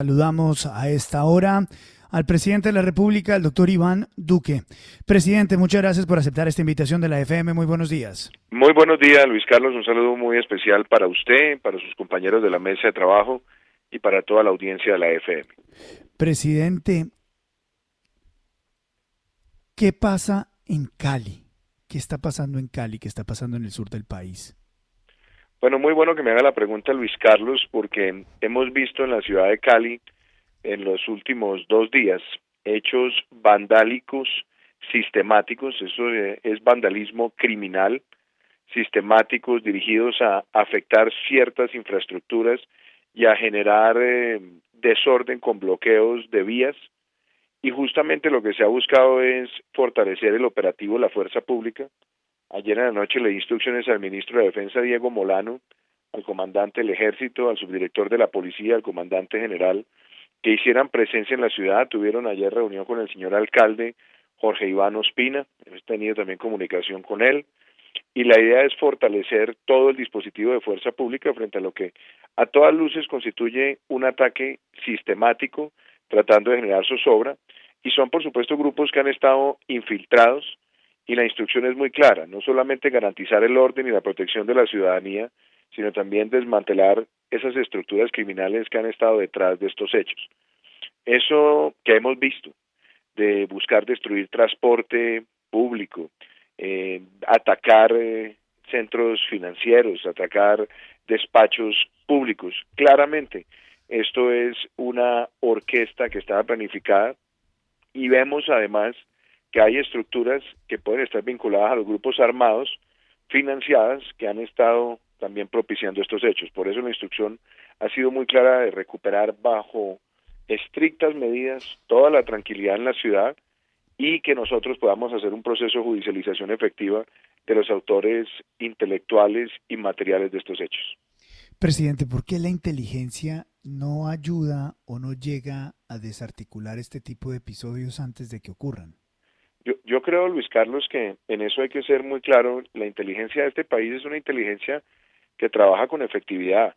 Saludamos a esta hora al presidente de la República, el doctor Iván Duque. Presidente, muchas gracias por aceptar esta invitación de la FM. Muy buenos días. Muy buenos días, Luis Carlos. Un saludo muy especial para usted, para sus compañeros de la mesa de trabajo y para toda la audiencia de la FM. Presidente, ¿qué pasa en Cali? ¿Qué está pasando en Cali? ¿Qué está pasando en el sur del país? Bueno, muy bueno que me haga la pregunta, Luis Carlos, porque hemos visto en la ciudad de Cali en los últimos 2 días hechos vandálicos sistemáticos. Eso es vandalismo criminal, sistemáticos dirigidos a afectar ciertas infraestructuras y a generar desorden con bloqueos de vías. Y justamente lo que se ha buscado es fortalecer el operativo de la fuerza pública. Ayer en la noche le di instrucciones al ministro de Defensa, Diego Molano, al comandante del Ejército, al subdirector de la Policía, al comandante general, que hicieran presencia en la ciudad. Tuvieron ayer reunión con el señor alcalde, Jorge Iván Ospina. Hemos tenido también comunicación con él. Y la idea es fortalecer todo el dispositivo de fuerza pública frente a lo que a todas luces constituye un ataque sistemático, tratando de generar zozobra. Y son, por supuesto, grupos que han estado infiltrados. Y la instrucción es muy clara, no solamente garantizar el orden y la protección de la ciudadanía, sino también desmantelar esas estructuras criminales que han estado detrás de estos hechos. Eso que hemos visto, de buscar destruir transporte público, atacar centros financieros, atacar despachos públicos, claramente esto es una orquesta que estaba planificada y vemos además que hay estructuras que pueden estar vinculadas a los grupos armados, financiadas, que han estado también propiciando estos hechos. Por eso la instrucción ha sido muy clara de recuperar bajo estrictas medidas toda la tranquilidad en la ciudad y que nosotros podamos hacer un proceso de judicialización efectiva de los autores intelectuales y materiales de estos hechos. Presidente, ¿por qué la inteligencia no ayuda o no llega a desarticular este tipo de episodios antes de que ocurran? Yo creo, Luis Carlos, que en eso hay que ser muy claro. La inteligencia de este país es una inteligencia que trabaja con efectividad.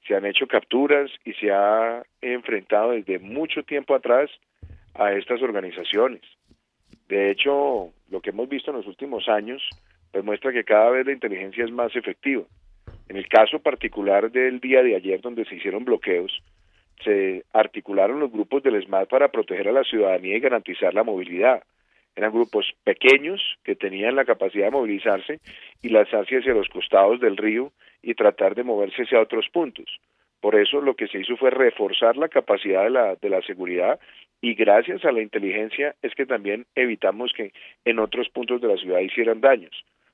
Se han hecho capturas y se ha enfrentado desde mucho tiempo atrás a estas organizaciones. De hecho, lo que hemos visto en los últimos años pues muestra que cada vez la inteligencia es más efectiva. En el caso particular del día de ayer, donde se hicieron bloqueos, se articularon los grupos del ESMAD para proteger a la ciudadanía y garantizar la movilidad. Eran grupos pequeños que tenían la capacidad de movilizarse y lanzarse hacia los costados del río y tratar de moverse hacia otros puntos. Por eso lo que se hizo fue reforzar la capacidad de la seguridad y gracias a la inteligencia es que también evitamos que en otros puntos de la ciudad hicieran daños.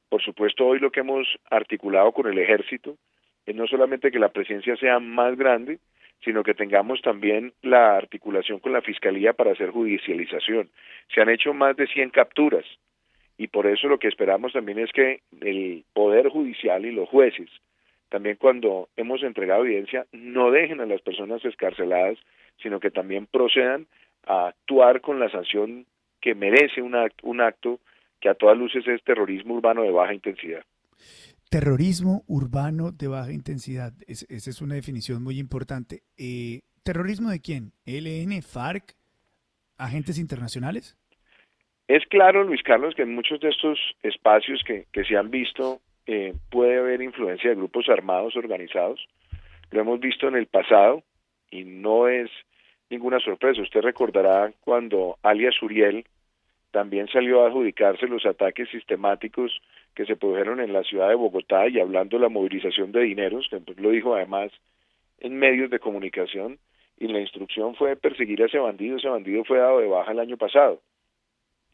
Por supuesto, hoy lo que hemos articulado con el ejército es no solamente que la presencia sea más grande, sino que tengamos también la articulación con la Fiscalía para hacer judicialización. Se han hecho más de 100 capturas y por eso lo que esperamos también es que el Poder Judicial y los jueces, también cuando hemos entregado evidencia, no dejen a las personas excarceladas, sino que también procedan a actuar con la sanción que merece un acto que a todas luces es terrorismo urbano de baja intensidad. Terrorismo urbano de baja intensidad. Esa es una definición muy importante. ¿Terrorismo de quién? ¿ELN, FARC, agentes internacionales? Es claro, Luis Carlos, que en muchos de estos espacios que se han visto puede haber influencia de grupos armados organizados. Lo hemos visto en el pasado y no es ninguna sorpresa. Usted recordará cuando alias Uriel también salió a adjudicarse los ataques sistemáticos que se produjeron en la ciudad de Bogotá y hablando de la movilización de dineros, que pues lo dijo además en medios de comunicación, y la instrucción fue perseguir a ese bandido fue dado de baja el año pasado.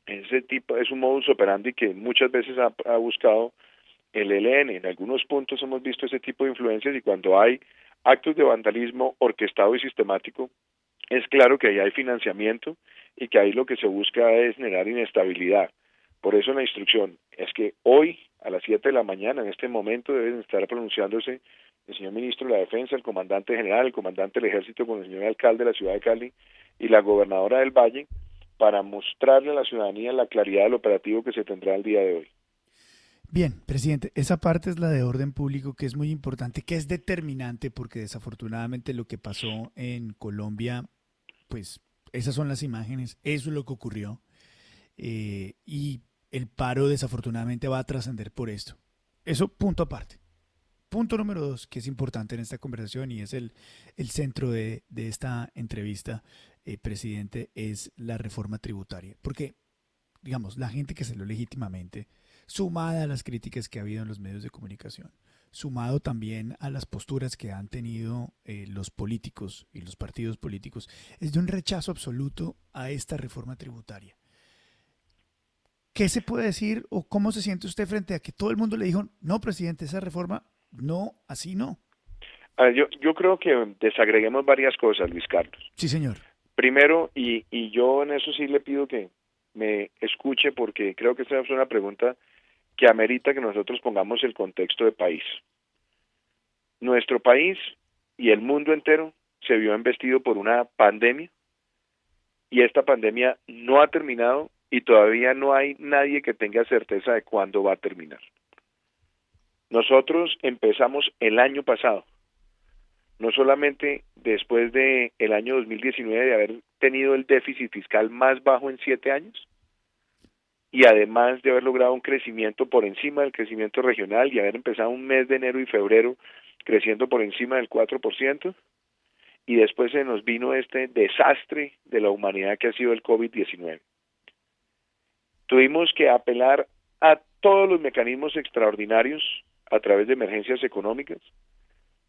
Ese tipo es un modus operandi que muchas veces ha buscado el ELN. En algunos puntos hemos visto ese tipo de influencias y cuando hay actos de vandalismo orquestado y sistemático, es claro que ahí hay financiamiento y que ahí lo que se busca es generar inestabilidad. Por eso la instrucción es que hoy a las 7 de la mañana, en este momento, deben estar pronunciándose el señor ministro de la Defensa, el comandante general, el comandante del Ejército con el señor alcalde de la ciudad de Cali y la gobernadora del Valle para mostrarle a la ciudadanía la claridad del operativo que se tendrá el día de hoy. Bien, presidente, esa parte es la de orden público que es muy importante, que es determinante porque desafortunadamente lo que pasó en Colombia, pues esas son las imágenes, eso es lo que ocurrió y el paro desafortunadamente va a trascender por esto. Eso punto aparte. Punto número dos, que es importante en esta conversación y es el centro de esta entrevista, presidente, es la reforma tributaria. Porque, digamos, la gente que salió legítimamente, sumada a las críticas que ha habido en los medios de comunicación, sumado también a las posturas que han tenido los políticos y los partidos políticos, es de un rechazo absoluto a esta reforma tributaria. ¿Qué se puede decir o cómo se siente usted frente a que todo el mundo le dijo, no, presidente, esa reforma, no, así no? Yo creo que desagreguemos varias cosas, Luis Carlos. Sí, señor. Primero, y yo en eso sí le pido que me escuche porque creo que esta es una pregunta que amerita que nosotros pongamos el contexto de país. Nuestro país y el mundo entero se vio embestido por una pandemia y esta pandemia no ha terminado y todavía no hay nadie que tenga certeza de cuándo va a terminar. Nosotros empezamos el año pasado, no solamente después de el año 2019 de haber tenido el déficit fiscal más bajo en 7 años, y además de haber logrado un crecimiento por encima del crecimiento regional y haber empezado un mes de enero y febrero creciendo por encima del 4%, y después se nos vino este desastre de la humanidad que ha sido el COVID-19. Tuvimos que apelar a todos los mecanismos extraordinarios a través de emergencias económicas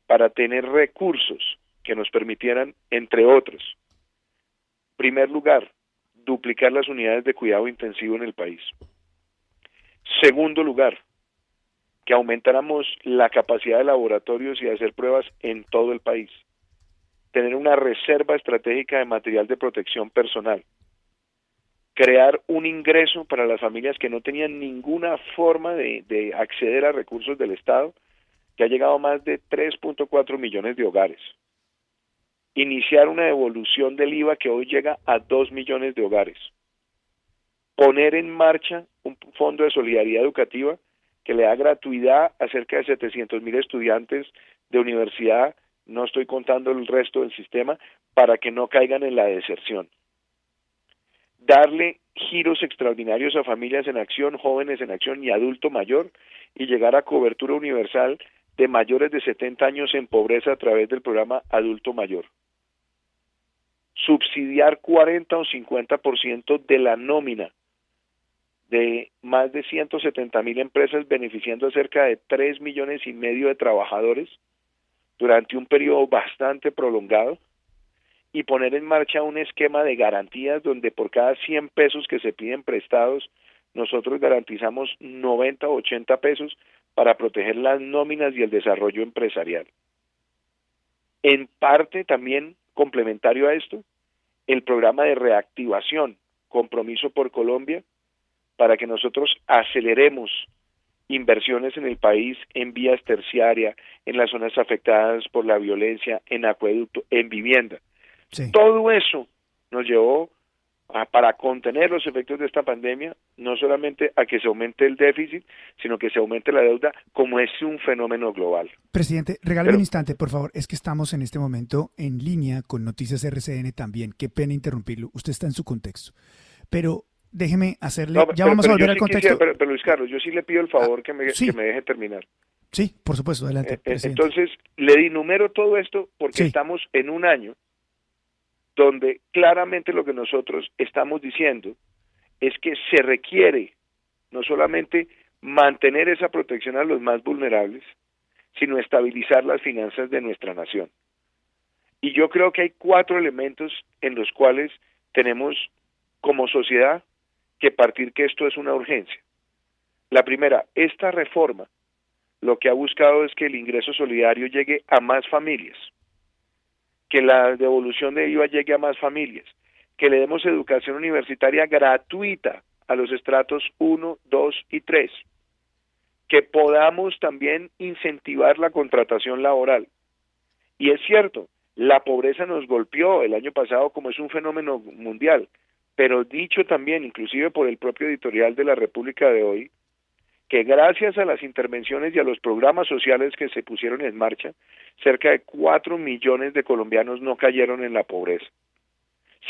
para tener recursos que nos permitieran, entre otros, en primer lugar, duplicar las unidades de cuidado intensivo en el país. Segundo lugar, que aumentáramos la capacidad de laboratorios y de hacer pruebas en todo el país. Tener una reserva estratégica de material de protección personal. Crear un ingreso para las familias que no tenían ninguna forma de acceder a recursos del Estado, que ha llegado a más de 3.4 millones de hogares. Iniciar una devolución del IVA que hoy llega a 2 millones de hogares. Poner en marcha un fondo de solidaridad educativa que le da gratuidad a cerca de 700,000 estudiantes de universidad, no estoy contando el resto del sistema, para que no caigan en la deserción. Darle giros extraordinarios a familias en acción, jóvenes en acción y adulto mayor, y llegar a cobertura universal de mayores de 70 años en pobreza a través del programa Adulto Mayor. Subsidiar 40 o 50% de la nómina de más de 170,000 empresas, beneficiando a cerca de 3,5 millones de trabajadores durante un periodo bastante prolongado, y poner en marcha un esquema de garantías donde por cada 100 pesos que se piden prestados, nosotros garantizamos 90 o 80 pesos para proteger las nóminas y el desarrollo empresarial. En parte también complementario a esto, el programa de reactivación, Compromiso por Colombia, para que nosotros aceleremos inversiones en el país, en vías terciarias, en las zonas afectadas por la violencia, en acueducto, en vivienda. Sí. Todo eso nos llevó para contener los efectos de esta pandemia, no solamente a que se aumente el déficit, sino que se aumente la deuda, como es un fenómeno global. Presidente, regáleme un instante, por favor. Es que estamos en este momento en línea con Noticias RCN también. Qué pena interrumpirlo. Usted está en su contexto. Pero déjeme hacerle... No, ya vamos a volver al sí contexto. Pero Luis Carlos, yo sí le pido el favor que me deje terminar. Sí, por supuesto. Adelante, presidente. Entonces, le dinumero todo esto porque estamos en un año donde claramente lo que nosotros estamos diciendo es que se requiere no solamente mantener esa protección a los más vulnerables, sino estabilizar las finanzas de nuestra nación. Y yo creo que hay 4 elementos en los cuales tenemos como sociedad que partir que esto es una urgencia. La primera, esta reforma lo que ha buscado es que el ingreso solidario llegue a más familias, que la devolución de IVA llegue a más familias, que le demos educación universitaria gratuita a los estratos 1, 2 y 3, que podamos también incentivar la contratación laboral. Y es cierto, la pobreza nos golpeó el año pasado como es un fenómeno mundial, pero dicho también, inclusive por el propio editorial de La República de hoy, que gracias a las intervenciones y a los programas sociales que se pusieron en marcha, cerca de 4 millones de colombianos no cayeron en la pobreza.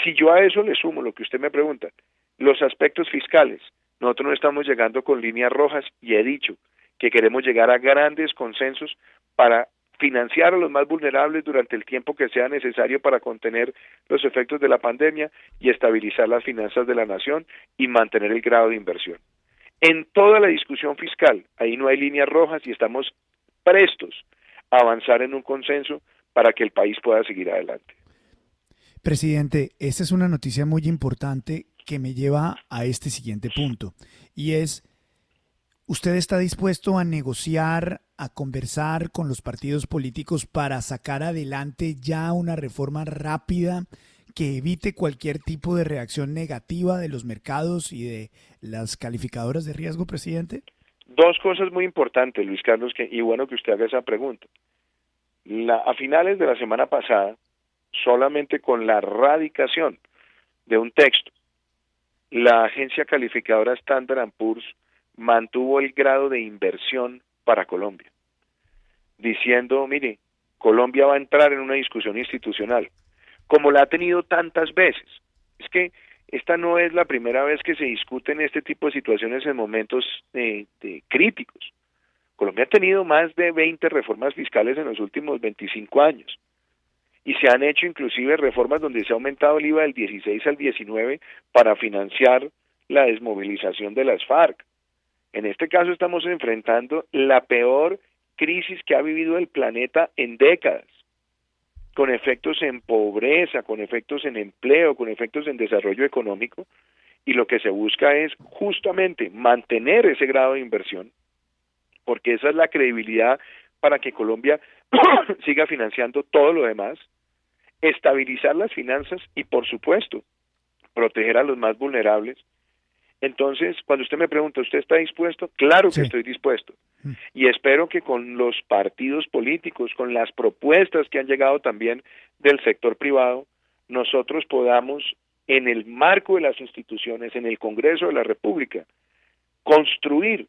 Si yo a eso le sumo lo que usted me pregunta, los aspectos fiscales, nosotros no estamos llegando con líneas rojas y he dicho que queremos llegar a grandes consensos para financiar a los más vulnerables durante el tiempo que sea necesario para contener los efectos de la pandemia y estabilizar las finanzas de la nación y mantener el grado de inversión. En toda la discusión fiscal, ahí no hay líneas rojas y estamos prestos a avanzar en un consenso para que el país pueda seguir adelante. Presidente, esta es una noticia muy importante que me lleva a este siguiente punto, y es, ¿usted está dispuesto a negociar, a conversar con los partidos políticos para sacar adelante ya una reforma rápida que evite cualquier tipo de reacción negativa de los mercados y de las calificadoras de riesgo, presidente? Dos cosas muy importantes, Luis Carlos, y bueno que usted haga esa pregunta. A finales de la semana pasada, solamente con la radicación de un texto, la agencia calificadora Standard & Poor's mantuvo el grado de inversión para Colombia, diciendo, mire, Colombia va a entrar en una discusión institucional, como la ha tenido tantas veces. Es que esta no es la primera vez que se discuten este tipo de situaciones en momentos críticos. Colombia ha tenido más de 20 reformas fiscales en los últimos 25 años. Y se han hecho inclusive reformas donde se ha aumentado el IVA del 16 al 19 para financiar la desmovilización de las FARC. En este caso estamos enfrentando la peor crisis que ha vivido el planeta en décadas, con efectos en pobreza, con efectos en empleo, con efectos en desarrollo económico, y lo que se busca es justamente mantener ese grado de inversión, porque esa es la credibilidad para que Colombia siga financiando todo lo demás, estabilizar las finanzas y, por supuesto, proteger a los más vulnerables. Entonces, cuando usted me pregunta, ¿usted está dispuesto? Claro que Sí. estoy dispuesto. Y espero que con los partidos políticos, con las propuestas que han llegado también del sector privado, nosotros podamos, en el marco de las instituciones, en el Congreso de la República, construir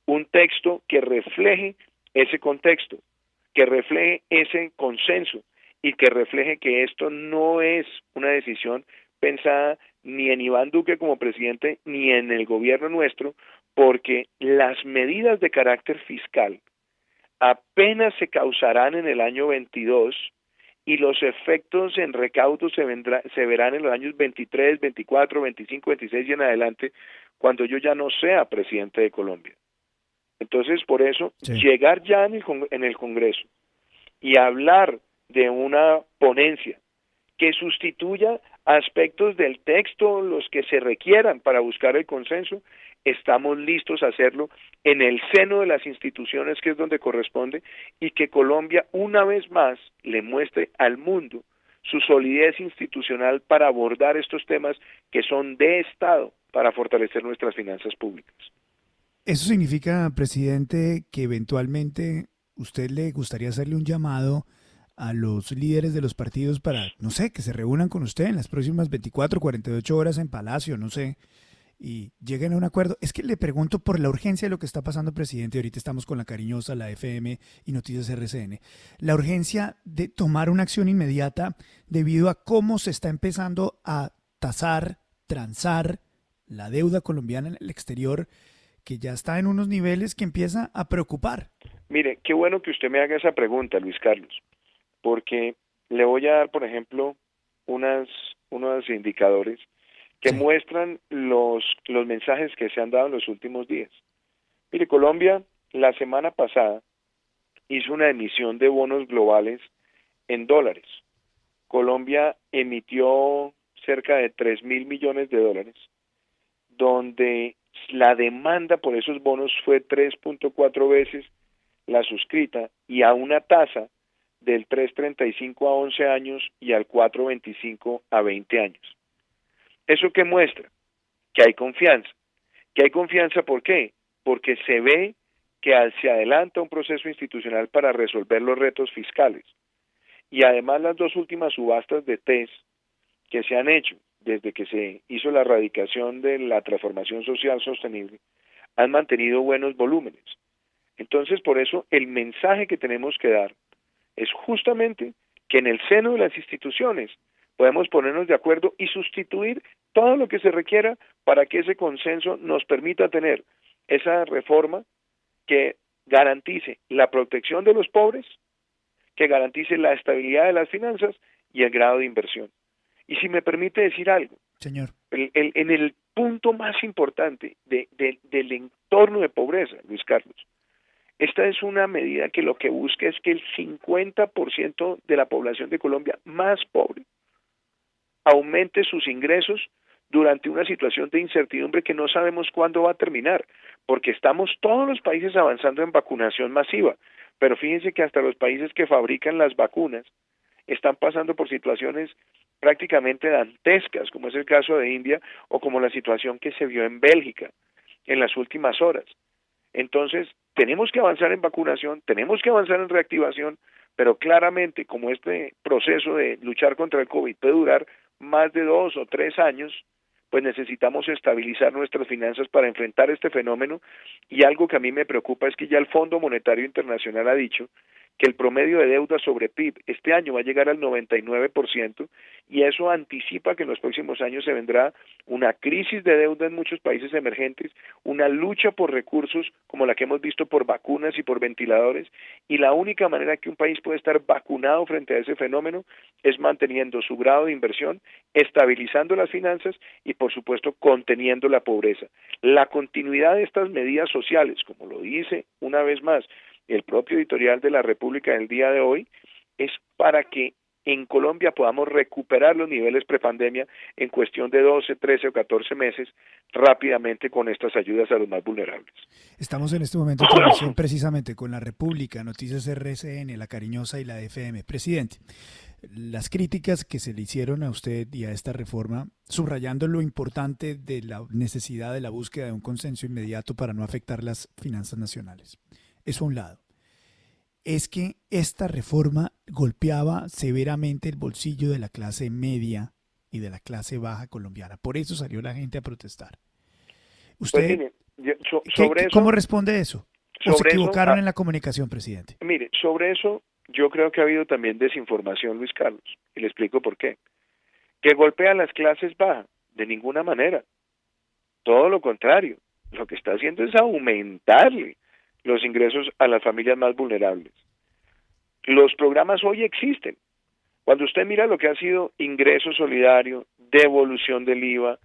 un texto que refleje ese contexto, que refleje ese consenso y que refleje que esto no es una decisión pensada ni en Iván Duque como presidente ni en el gobierno nuestro, porque las medidas de carácter fiscal apenas se causarán en el año 22 y los efectos en recaudo se verán en los años 23, 24, 25, 26 y en adelante, cuando yo ya no sea presidente de Colombia. Entonces, por eso, Sí. llegar ya en el Congreso y hablar de una ponencia que sustituya aspectos del texto, los que se requieran para buscar el consenso, estamos listos a hacerlo en el seno de las instituciones, que es donde corresponde, y que Colombia una vez más le muestre al mundo su solidez institucional para abordar estos temas que son de Estado para fortalecer nuestras finanzas públicas. ¿Eso significa, presidente, que eventualmente usted le gustaría hacerle un llamado a los líderes de los partidos para, no sé, que se reúnan con usted en las próximas 24, 48 horas en Palacio, no sé, y lleguen a un acuerdo? Es que le pregunto por la urgencia de lo que está pasando, presidente. Ahorita estamos con la cariñosa, la FM y Noticias RCN. La urgencia de tomar una acción inmediata debido a cómo se está empezando a tasar, transar la deuda colombiana en el exterior, que ya está en unos niveles que empieza a preocupar. Mire, qué bueno que usted me haga esa pregunta, Luis Carlos, porque le voy a dar, por ejemplo, unos indicadores que Sí. muestran los mensajes que se han dado en los últimos días. Mire, Colombia la semana pasada hizo una emisión de bonos globales en dólares. Colombia emitió cerca de 3.000 millones de dólares, donde la demanda por esos bonos fue 3.4 veces la suscrita y a una tasa del 3.35 a 11 años y al 4.25 a 20 años. ¿Eso qué muestra? Que hay confianza. ¿Que hay confianza por qué? Porque se ve que se adelanta un proceso institucional para resolver los retos fiscales. Y además las dos últimas subastas de TES que se han hecho desde que se hizo la erradicación de la transformación social sostenible han mantenido buenos volúmenes. Entonces, por eso, el mensaje que tenemos que dar es justamente que en el seno de las instituciones podemos ponernos de acuerdo y sustituir todo lo que se requiera para que ese consenso nos permita tener esa reforma que garantice la protección de los pobres, que garantice la estabilidad de las finanzas y el grado de inversión. Y si me permite decir algo, Señor. en el punto más importante del entorno de pobreza, Luis Carlos, esta es una medida que lo que busca es que el 50% de la población de Colombia más pobre aumente sus ingresos durante una situación de incertidumbre que no sabemos cuándo va a terminar, porque estamos todos los países avanzando en vacunación masiva, pero fíjense que hasta los países que fabrican las vacunas están pasando por situaciones prácticamente dantescas, como es el caso de India o como la situación que se vio en Bélgica en las últimas horas. Entonces, tenemos que avanzar en vacunación, tenemos que avanzar en reactivación, pero claramente, como este proceso de luchar contra el COVID puede durar más de 2 o 3 años, pues necesitamos estabilizar nuestras finanzas para enfrentar este fenómeno. Y algo que a mí me preocupa es que ya el Fondo Monetario Internacional ha dicho que el promedio de deuda sobre PIB este año va a llegar al 99%, y eso anticipa que en los próximos años se vendrá una crisis de deuda en muchos países emergentes, una lucha por recursos como la que hemos visto por vacunas y por ventiladores, y la única manera que un país puede estar vacunado frente a ese fenómeno es manteniendo su grado de inversión, estabilizando las finanzas y por supuesto conteniendo la pobreza. La continuidad de estas medidas sociales, como lo dice una vez más el propio editorial de la República del día de hoy, es para que en Colombia podamos recuperar los niveles prepandemia en cuestión de 12, 13 o 14 meses rápidamente con estas ayudas a los más vulnerables. Estamos en este momento en transmisión precisamente con la República, Noticias RCN, La Cariñosa y la FM. Presidente, las críticas que se le hicieron a usted y a esta reforma, subrayando lo importante de la necesidad de la búsqueda de un consenso inmediato para no afectar las finanzas nacionales. Eso a un lado. Es que esta reforma golpeaba severamente el bolsillo de la clase media y de la clase baja colombiana. Por eso salió la gente a protestar. ¿Usted cómo responde eso? ¿O se equivocaron en la comunicación, presidente? Mire, sobre eso yo creo que ha habido también desinformación, Luis Carlos, y le explico por qué. ¿Que golpea a las clases bajas? De ninguna manera. Todo lo contrario. Lo que está haciendo es aumentarle los ingresos a las familias más vulnerables. Los programas hoy existen. Cuando usted mira lo que ha sido ingreso solidario, devolución del IVA,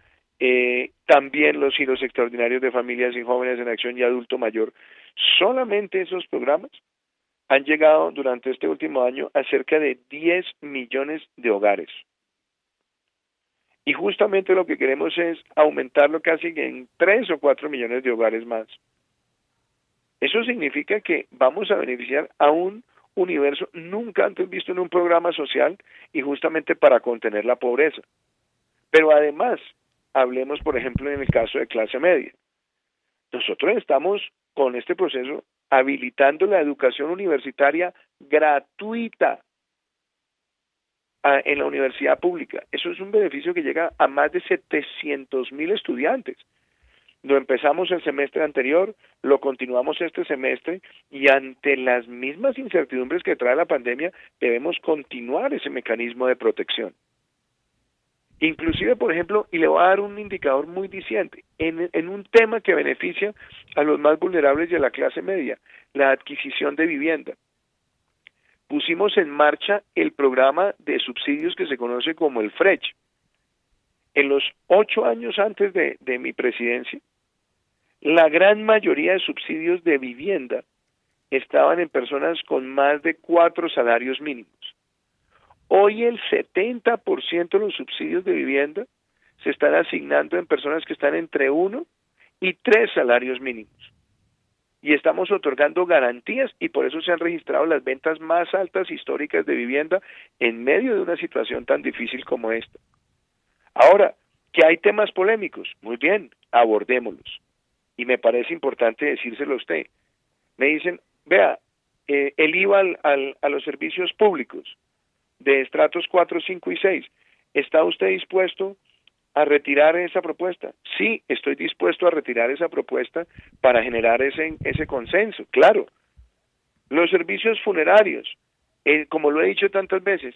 también los giros extraordinarios de familias y jóvenes en acción y adulto mayor, solamente esos programas han llegado durante este último año a cerca de 10 millones de hogares. Y justamente lo que queremos es aumentarlo casi en 3 o 4 millones de hogares más. Eso significa que vamos a beneficiar a un universo nunca antes visto en un programa social y justamente para contener la pobreza. Pero además, hablemos por ejemplo en el caso de clase media. Nosotros estamos con este proceso habilitando la educación universitaria gratuita en la universidad pública. Eso es un beneficio que llega a más de 700,000 estudiantes. Lo empezamos el semestre anterior, lo continuamos este semestre y ante las mismas incertidumbres que trae la pandemia debemos continuar ese mecanismo de protección. Inclusive, por ejemplo, y le voy a dar un indicador muy diciente, en un tema que beneficia a los más vulnerables y a la clase media, la adquisición de vivienda. Pusimos en marcha el programa de subsidios que se conoce como el FRECH. En los 8 años antes de mi presidencia, la gran mayoría de subsidios de vivienda estaban en personas con más de 4 salarios mínimos. Hoy el 70% de los subsidios de vivienda se están asignando en personas que están entre 1 y 3 salarios mínimos. Y estamos otorgando garantías y por eso se han registrado las ventas más altas históricas de vivienda en medio de una situación tan difícil como esta. Ahora, que hay temas polémicos, muy bien, abordémoslos. Y me parece importante decírselo a usted. Me dicen, vea, el IVA a los servicios públicos de estratos 4, 5 y 6, ¿está usted dispuesto a retirar esa propuesta. Sí, estoy dispuesto a retirar esa propuesta para generar ese consenso, claro. Los servicios funerarios, como lo he dicho tantas veces,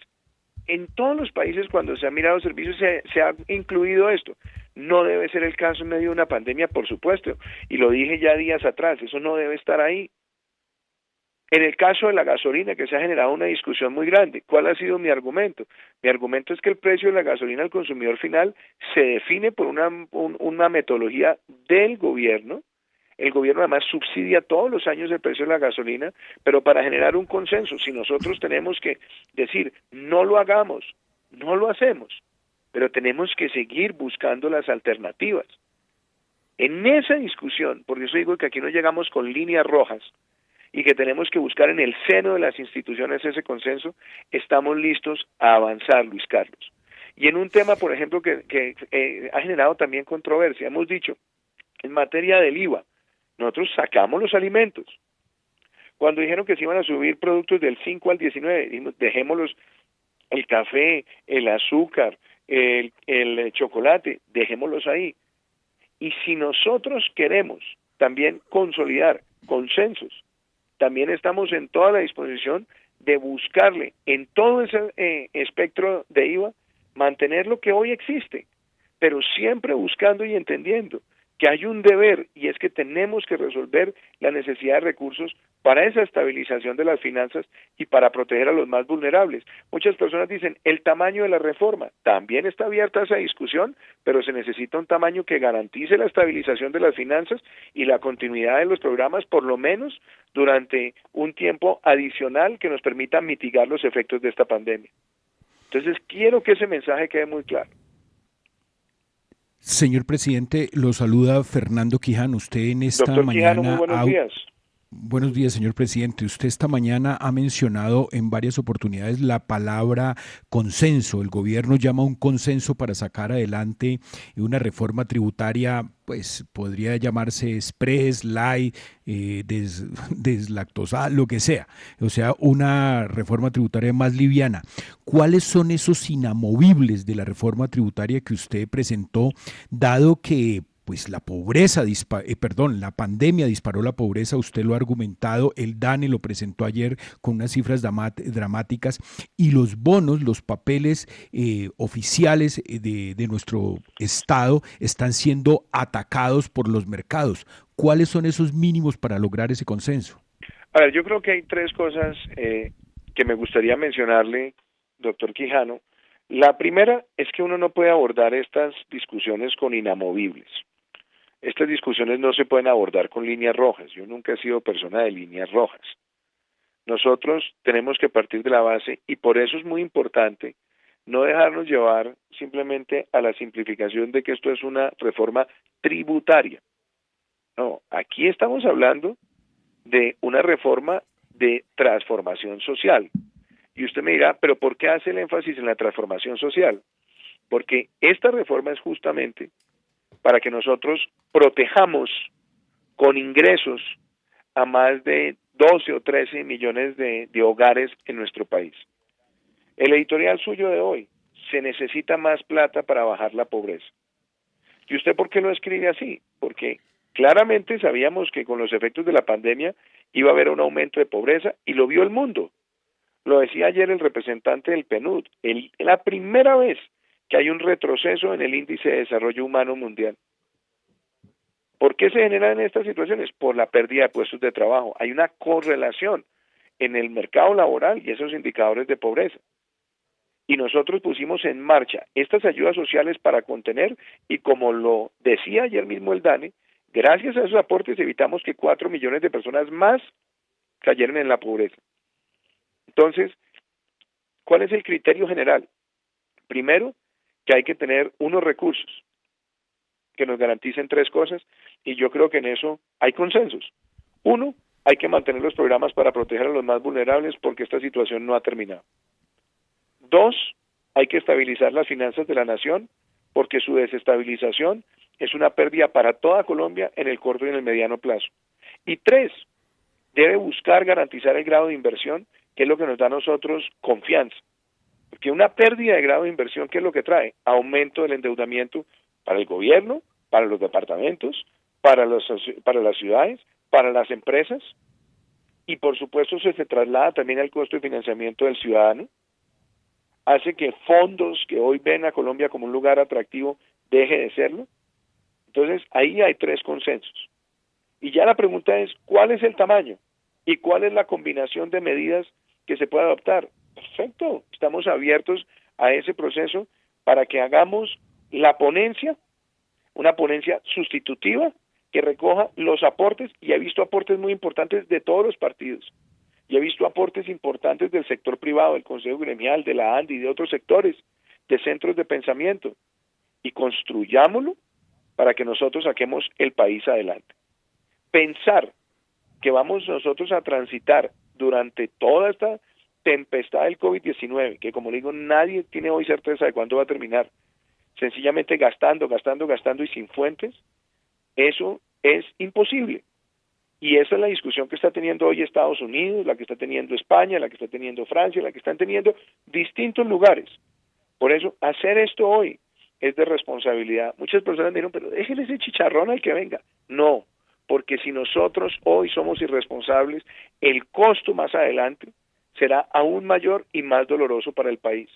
en todos los países cuando se han mirado servicios se ha incluido esto. No debe ser el caso en medio de una pandemia, por supuesto, y lo dije ya días atrás, eso no debe estar ahí. En el caso de la gasolina, que se ha generado una discusión muy grande, ¿cuál ha sido mi argumento? Mi argumento es que el precio de la gasolina al consumidor final se define por una metodología del gobierno. El gobierno además subsidia todos los años el precio de la gasolina, pero para generar un consenso, si nosotros tenemos que decir, no lo hagamos, no lo hacemos, pero tenemos que seguir buscando las alternativas. En esa discusión, porque eso digo que aquí no llegamos con líneas rojas, y que tenemos que buscar en el seno de las instituciones ese consenso, estamos listos a avanzar, Luis Carlos. Y en un tema, por ejemplo, que ha generado también controversia, hemos dicho, en materia del IVA, nosotros sacamos los alimentos. Cuando dijeron que se iban a subir productos del 5 al 19, dijimos, dejémoslos, el café, el azúcar, el chocolate, dejémoslos ahí. Y si nosotros queremos también consolidar consensos, también estamos en toda la disposición de buscarle en todo ese espectro de IVA, mantener lo que hoy existe, pero siempre buscando y entendiendo que hay un deber y es que tenemos que resolver la necesidad de recursos para esa estabilización de las finanzas y para proteger a los más vulnerables. Muchas personas dicen, el tamaño de la reforma también está abierta a esa discusión, pero se necesita un tamaño que garantice la estabilización de las finanzas y la continuidad de los programas, por lo menos durante un tiempo adicional que nos permita mitigar los efectos de esta pandemia. Entonces, quiero que ese mensaje quede muy claro. Señor presidente, lo saluda Fernando Quijano. Usted en esta Doctor Quijano, muy mañana buenos días. Buenos días, señor presidente. Usted esta mañana ha mencionado en varias oportunidades la palabra consenso. El gobierno llama a un consenso para sacar adelante una reforma tributaria, pues podría llamarse express, light, deslactosada, lo que sea. O sea, una reforma tributaria más liviana. ¿Cuáles son esos inamovibles de la reforma tributaria que usted presentó, dado que pues la pobreza, la pandemia disparó la pobreza, usted lo ha argumentado, el DANE lo presentó ayer con unas cifras dramáticas, y los bonos, los papeles oficiales de nuestro Estado están siendo atacados por los mercados? ¿Cuáles son esos mínimos para lograr ese consenso? A ver, yo creo que hay tres cosas que me gustaría mencionarle, doctor Quijano. La primera es que uno no puede abordar estas discusiones con inamovibles. Estas discusiones no se pueden abordar con líneas rojas. Yo nunca he sido persona de líneas rojas. Nosotros tenemos que partir de la base y por eso es muy importante no dejarnos llevar simplemente a la simplificación de que esto es una reforma tributaria. No, aquí estamos hablando de una reforma de transformación social. Y usted me dirá, ¿pero por qué hace el énfasis en la transformación social? Porque esta reforma es justamente para que nosotros protejamos con ingresos a más de 12 o 13 millones de hogares en nuestro país. El editorial suyo de hoy, se necesita más plata para bajar la pobreza. ¿Y usted por qué lo escribe así? Porque claramente sabíamos que con los efectos de la pandemia iba a haber un aumento de pobreza y lo vio el mundo. Lo decía ayer el representante del PNUD, la primera vez que hay un retroceso en el índice de desarrollo humano mundial. ¿Por qué se generan estas situaciones? Por la pérdida de puestos de trabajo. Hay una correlación en el mercado laboral y esos indicadores de pobreza. Y nosotros pusimos en marcha estas ayudas sociales para contener y como lo decía ayer mismo el DANE, gracias a esos aportes evitamos que 4 millones de personas más cayeran en la pobreza. Entonces, ¿cuál es el criterio general? Primero, que hay que tener unos recursos que nos garanticen tres cosas y yo creo que en eso hay consensos. Uno, hay que mantener los programas para proteger a los más vulnerables porque esta situación no ha terminado. Dos, hay que estabilizar las finanzas de la nación porque su desestabilización es una pérdida para toda Colombia en el corto y en el mediano plazo. Y tres, debe buscar garantizar el grado de inversión que es lo que nos da a nosotros confianza. Porque una pérdida de grado de inversión, ¿qué es lo que trae? Aumento del endeudamiento para el gobierno, para los departamentos, para las ciudades, para las empresas, y por supuesto se traslada también al costo de financiamiento del ciudadano, hace que fondos que hoy ven a Colombia como un lugar atractivo deje de serlo. Entonces ahí hay tres consensos. Y ya la pregunta es, ¿cuál es el tamaño? ¿Y cuál es la combinación de medidas que se puede adoptar? Perfecto, estamos abiertos a ese proceso para que hagamos la ponencia, una ponencia sustitutiva que recoja los aportes, y he visto aportes muy importantes de todos los partidos, y he visto aportes importantes del sector privado, del Consejo Gremial, de la ANDI, de otros sectores, de centros de pensamiento, y construyámoslo para que nosotros saquemos el país adelante. Pensar que vamos nosotros a transitar durante toda esta tempestad del COVID-19, que como digo, nadie tiene hoy certeza de cuándo va a terminar, sencillamente gastando y sin fuentes, eso es imposible. Y esa es la discusión que está teniendo hoy Estados Unidos, la que está teniendo España, la que está teniendo Francia, la que están teniendo distintos lugares. Por eso, hacer esto hoy es de responsabilidad. Muchas personas me dijeron, pero déjenle ese chicharrón al que venga. No, porque si nosotros hoy somos irresponsables, el costo más adelante será aún mayor y más doloroso para el país.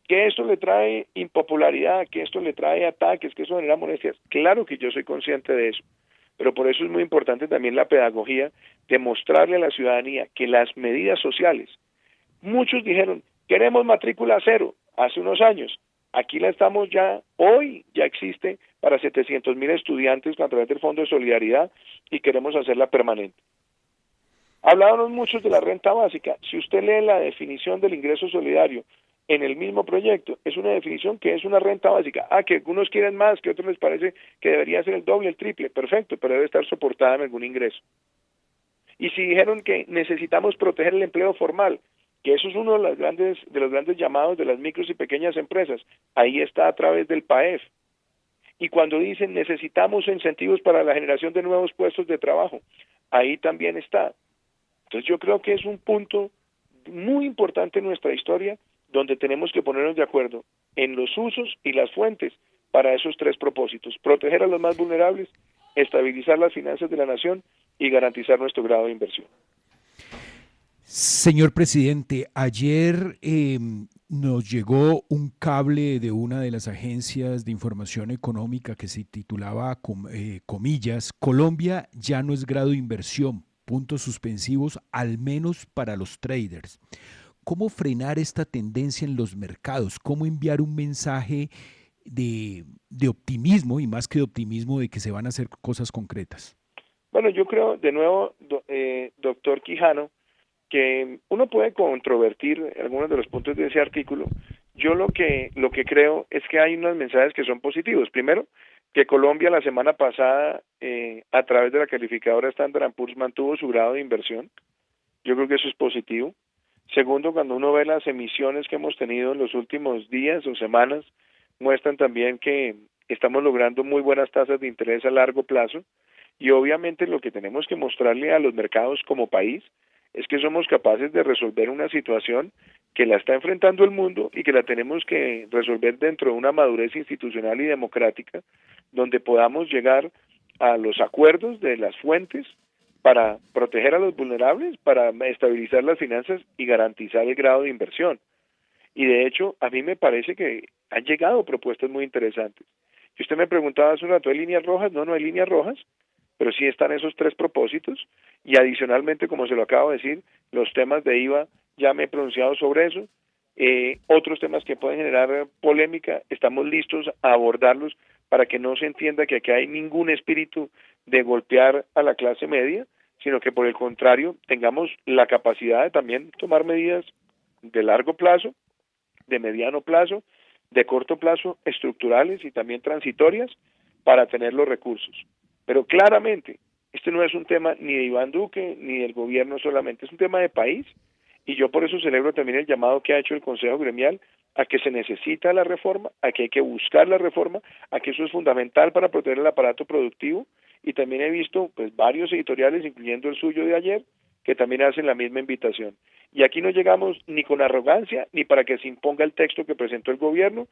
Que esto le trae impopularidad, que esto le trae ataques, que eso genera molestias. Claro que yo soy consciente de eso, pero por eso es muy importante también la pedagogía de mostrarle a la ciudadanía que las medidas sociales, muchos dijeron, queremos matrícula cero hace unos años, aquí la estamos ya, hoy ya existe para 700,000 estudiantes a través del Fondo de Solidaridad y queremos hacerla permanente. Hablábamos muchos de la renta básica. Si usted lee la definición del ingreso solidario en el mismo proyecto, es una definición que es una renta básica. Que algunos quieren más, que a otros les parece que debería ser el doble, el triple, perfecto, pero debe estar soportada en algún ingreso. Y si dijeron que necesitamos proteger el empleo formal, que eso es uno de los grandes llamados de las micros y pequeñas empresas, ahí está a través del PAEF. Y cuando dicen necesitamos incentivos para la generación de nuevos puestos de trabajo, ahí también está. Entonces yo creo que es un punto muy importante en nuestra historia donde tenemos que ponernos de acuerdo en los usos y las fuentes para esos tres propósitos: proteger a los más vulnerables, estabilizar las finanzas de la nación y garantizar nuestro grado de inversión. Señor presidente, ayer nos llegó un cable de una de las agencias de información económica que se titulaba, comillas, Colombia ya no es grado de inversión, puntos suspensivos, al menos para los traders. ¿Cómo frenar esta tendencia en los mercados? ¿Cómo enviar un mensaje de optimismo, y más que de optimismo, de que se van a hacer cosas concretas? Bueno, yo creo, de nuevo, doctor Quijano, que uno puede controvertir algunos de los puntos de ese artículo. Yo lo que creo es que hay unos mensajes que son positivos. Primero, que Colombia la semana pasada, a través de la calificadora Standard & Poor's, mantuvo su grado de inversión. Yo creo que eso es positivo. Segundo, cuando uno ve las emisiones que hemos tenido en los últimos días o semanas, muestran también que estamos logrando muy buenas tasas de interés a largo plazo, y obviamente lo que tenemos que mostrarle a los mercados como país es que somos capaces de resolver una situación que la está enfrentando el mundo y que la tenemos que resolver dentro de una madurez institucional y democrática, donde podamos llegar a los acuerdos de las fuentes para proteger a los vulnerables, para estabilizar las finanzas y garantizar el grado de inversión. Y de hecho, a mí me parece que han llegado propuestas muy interesantes. Si usted me preguntaba hace un rato, ¿hay líneas rojas? No hay líneas rojas, pero sí están esos tres propósitos, y adicionalmente, como se lo acabo de decir, los temas de IVA, ya me he pronunciado sobre eso. Otros temas que pueden generar polémica, estamos listos a abordarlos para que no se entienda que aquí hay ningún espíritu de golpear a la clase media, sino que por el contrario tengamos la capacidad de también tomar medidas de largo plazo, de mediano plazo, de corto plazo, estructurales y también transitorias, para tener los recursos. Pero claramente, este no es un tema ni de Iván Duque ni del gobierno solamente, es un tema de país, y yo por eso celebro también el llamado que ha hecho el Consejo Gremial a que se necesita la reforma, a que hay que buscar la reforma, a que eso es fundamental para proteger el aparato productivo. Y también he visto pues varios editoriales, incluyendo el suyo de ayer, que también hacen la misma invitación. Y aquí no llegamos ni con arrogancia ni para que se imponga el texto que presentó el gobierno.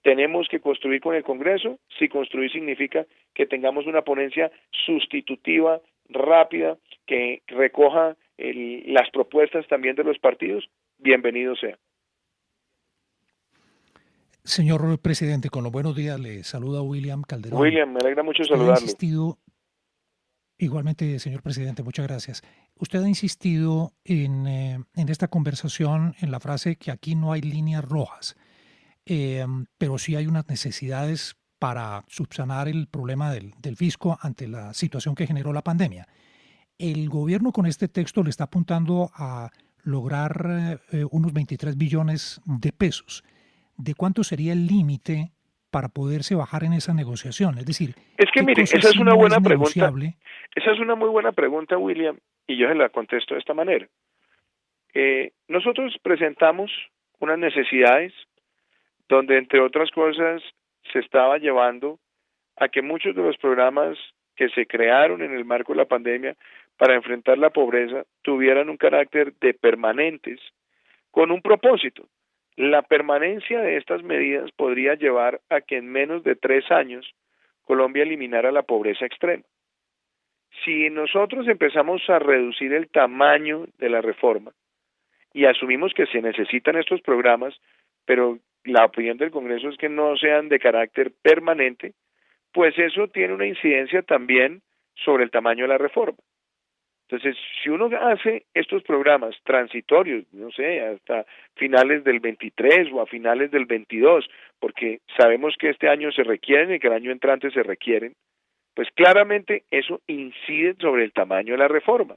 Tenemos que construir con el Congreso. Si construir significa que tengamos una ponencia sustitutiva, rápida, que recoja las propuestas también de los partidos, bienvenido sea. Señor presidente, con los buenos días, le saluda William Calderón. William, me alegra mucho Usted saludarlo. ha insistido, igualmente, señor presidente, muchas gracias. Usted ha insistido en esta conversación en la frase que aquí no hay líneas rojas, pero sí hay unas necesidades para subsanar el problema del fisco ante la situación que generó la pandemia. El gobierno con este texto le está apuntando a lograr unos 23 billones de pesos. ¿De cuánto sería el límite para poderse bajar en esa negociación? Es decir, es que mire, esa es una buena pregunta. Esa es una muy buena pregunta, William, y yo se la contesto de esta manera. Nosotros presentamos unas necesidades donde, entre otras cosas, se estaba llevando a que muchos de los programas que se crearon en el marco de la pandemia para enfrentar la pobreza tuvieran un carácter de permanentes con un propósito. La permanencia de estas medidas podría llevar a que en menos de 3 años Colombia eliminara la pobreza extrema. Si nosotros empezamos a reducir el tamaño de la reforma y asumimos que se necesitan estos programas, pero la opinión del Congreso es que no sean de carácter permanente, pues eso tiene una incidencia también sobre el tamaño de la reforma. Entonces, si uno hace estos programas transitorios, no sé, hasta finales del 23 o a finales del 22, porque sabemos que este año se requieren y que el año entrante se requieren, pues claramente eso incide sobre el tamaño de la reforma.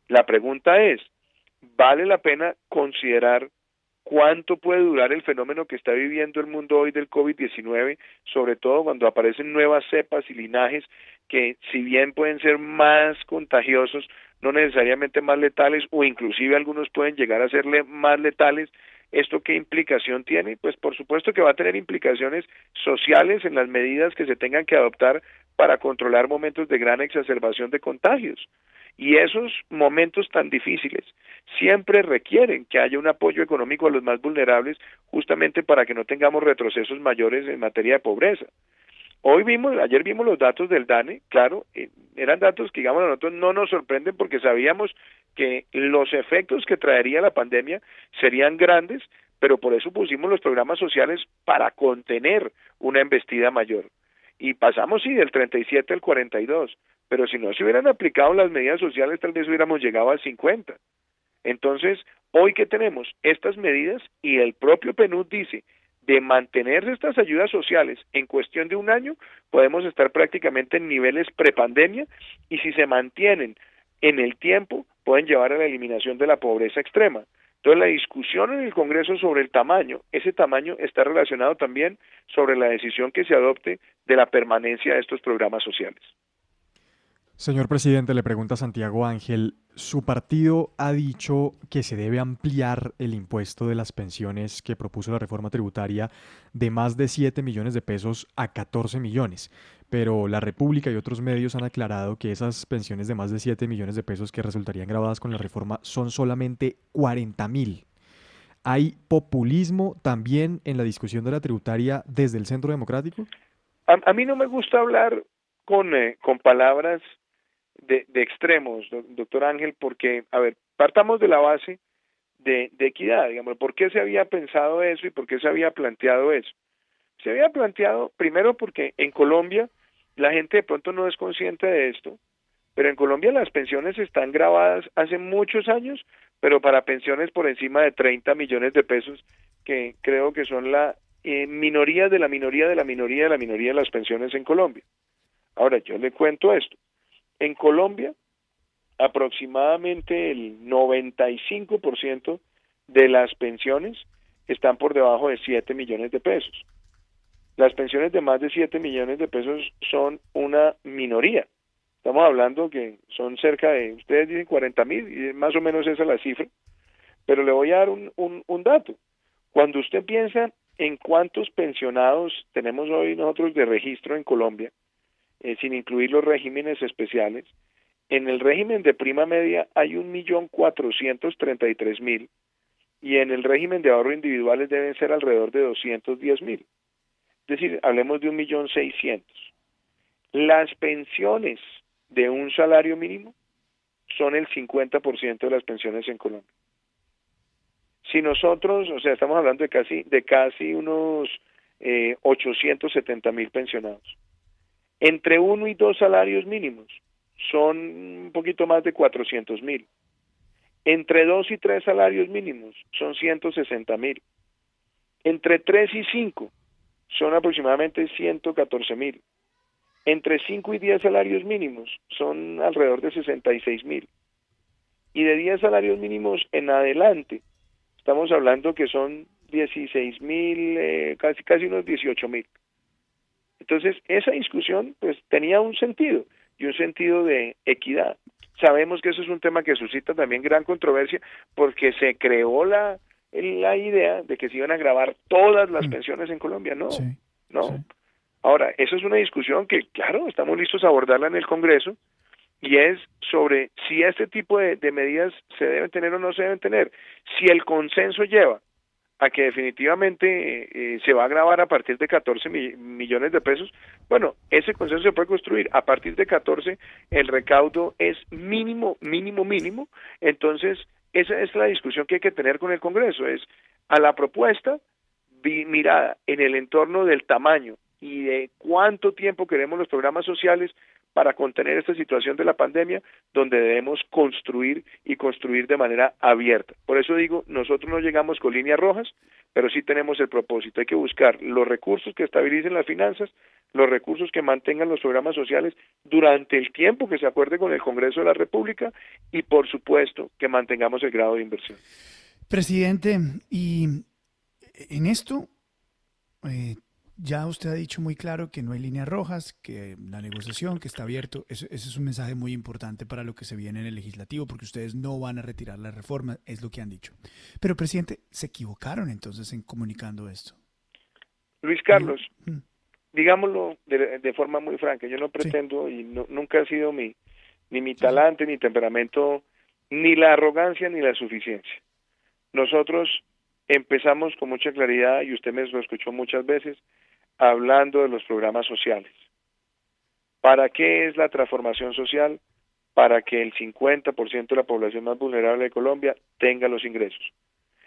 La pregunta es, ¿vale la pena considerar cuánto puede durar el fenómeno que está viviendo el mundo hoy del COVID-19, sobre todo cuando aparecen nuevas cepas y linajes que, si bien pueden ser más contagiosos, no necesariamente más letales, o inclusive algunos pueden llegar a serle más letales? ¿Esto qué implicación tiene? Pues por supuesto que va a tener implicaciones sociales en las medidas que se tengan que adoptar para controlar momentos de gran exacerbación de contagios. Y esos momentos tan difíciles siempre requieren que haya un apoyo económico a los más vulnerables, justamente para que no tengamos retrocesos mayores en materia de pobreza. Ayer vimos los datos del DANE, claro, eran datos que, digamos, a nosotros no nos sorprenden porque sabíamos que los efectos que traería la pandemia serían grandes, pero por eso pusimos los programas sociales para contener una embestida mayor. Y pasamos, sí, del 37 al 42, pero si no se hubieran aplicado las medidas sociales, tal vez hubiéramos llegado al 50. Entonces, hoy que tenemos estas medidas y el propio PNUD dice de mantenerse estas ayudas sociales en cuestión de un año, podemos estar prácticamente en niveles prepandemia, y si se mantienen en el tiempo, pueden llevar a la eliminación de la pobreza extrema. Entonces, la discusión en el Congreso sobre el tamaño, ese tamaño está relacionado también sobre la decisión que se adopte de la permanencia de estos programas sociales. Señor presidente, le pregunta Santiago Ángel, su partido ha dicho que se debe ampliar el impuesto de las pensiones que propuso la reforma tributaria de más de 7 millones de pesos a 14 millones, pero La República y otros medios han aclarado que esas pensiones de más de 7 millones de pesos que resultarían gravadas con la reforma son solamente 40.000. ¿Hay populismo también en la discusión de la tributaria desde el Centro Democrático? A mí no me gusta hablar con palabras de extremos, doctor Ángel, porque, a ver, partamos de la base de equidad, digamos, ¿por qué se había pensado eso y por qué se había planteado eso? Se había planteado, primero, porque en Colombia la gente de pronto no es consciente de esto, pero en Colombia las pensiones están grabadas hace muchos años, pero para pensiones por encima de 30 millones de pesos, que creo que son la minoría de la minoría de la minoría de la minoría de las pensiones en Colombia. Ahora, yo le cuento esto. En Colombia, aproximadamente el 95% de las pensiones están por debajo de 7 millones de pesos. Las pensiones de más de 7 millones de pesos son una minoría. Estamos hablando que son cerca de, ustedes dicen 40.000, y más o menos esa es la cifra, pero le voy a dar un dato. Cuando usted piensa en cuántos pensionados tenemos hoy nosotros de registro en Colombia, sin incluir los regímenes especiales, En el régimen de prima media hay 1.433.000 y en el régimen de ahorro individuales deben ser alrededor de 210.000. Es decir, hablemos de 1.600.000. Las pensiones de un salario mínimo son el 50% de las pensiones en Colombia. Si nosotros, o sea, estamos hablando de casi unos 870.000 pensionados. Entre 1 y 2 salarios mínimos son un poquito más de 400.000. Entre 2 y 3 salarios mínimos son 160.000. Entre 3 y 5 son aproximadamente 114.000. Entre 5 y 10 salarios mínimos son alrededor de 66.000. Y de 10 salarios mínimos en adelante, estamos hablando que son 16.000, casi unos 18.000. Entonces, esa discusión pues tenía un sentido, y un sentido de equidad. Sabemos que eso es un tema que suscita también gran controversia, porque se creó la idea de que se iban a gravar todas las pensiones en Colombia. No, Sí, no. sí. Ahora, eso es una discusión que, claro, estamos listos a abordarla en el Congreso, y es sobre si este tipo de medidas se deben tener o no se deben tener. Si el consenso lleva a que definitivamente se va a grabar a partir de 14 millones de pesos, bueno, ese consenso se puede construir. A partir de 14 el recaudo es mínimo, entonces esa es la discusión que hay que tener con el Congreso, es a la propuesta mirada en el entorno del tamaño y de cuánto tiempo queremos los programas sociales para contener esta situación de la pandemia, donde debemos construir y construir de manera abierta. Por eso digo, nosotros no llegamos con líneas rojas, pero sí tenemos el propósito. Hay que buscar los recursos que estabilicen las finanzas, los recursos que mantengan los programas sociales durante el tiempo que se acuerde con el Congreso de la República y, por supuesto, que mantengamos el grado de inversión. Presidente, y en esto, ya usted ha dicho muy claro que no hay líneas rojas, que la negociación, que está abierto. Ese es un mensaje muy importante para lo que se viene en el legislativo, porque ustedes no van a retirar la reforma, es lo que han dicho. Pero, presidente, se equivocaron entonces en comunicando esto. Luis Carlos, Mm. digámoslo de forma muy franca, yo no Sí, pretendo y nunca ha sido ni mi sí. talante, ni temperamento, ni la arrogancia, ni la suficiencia. Nosotros empezamos con mucha claridad, y usted me lo escuchó muchas veces, hablando de los programas sociales. ¿Para qué es la transformación social? Para que el 50% de la población más vulnerable de Colombia tenga los ingresos.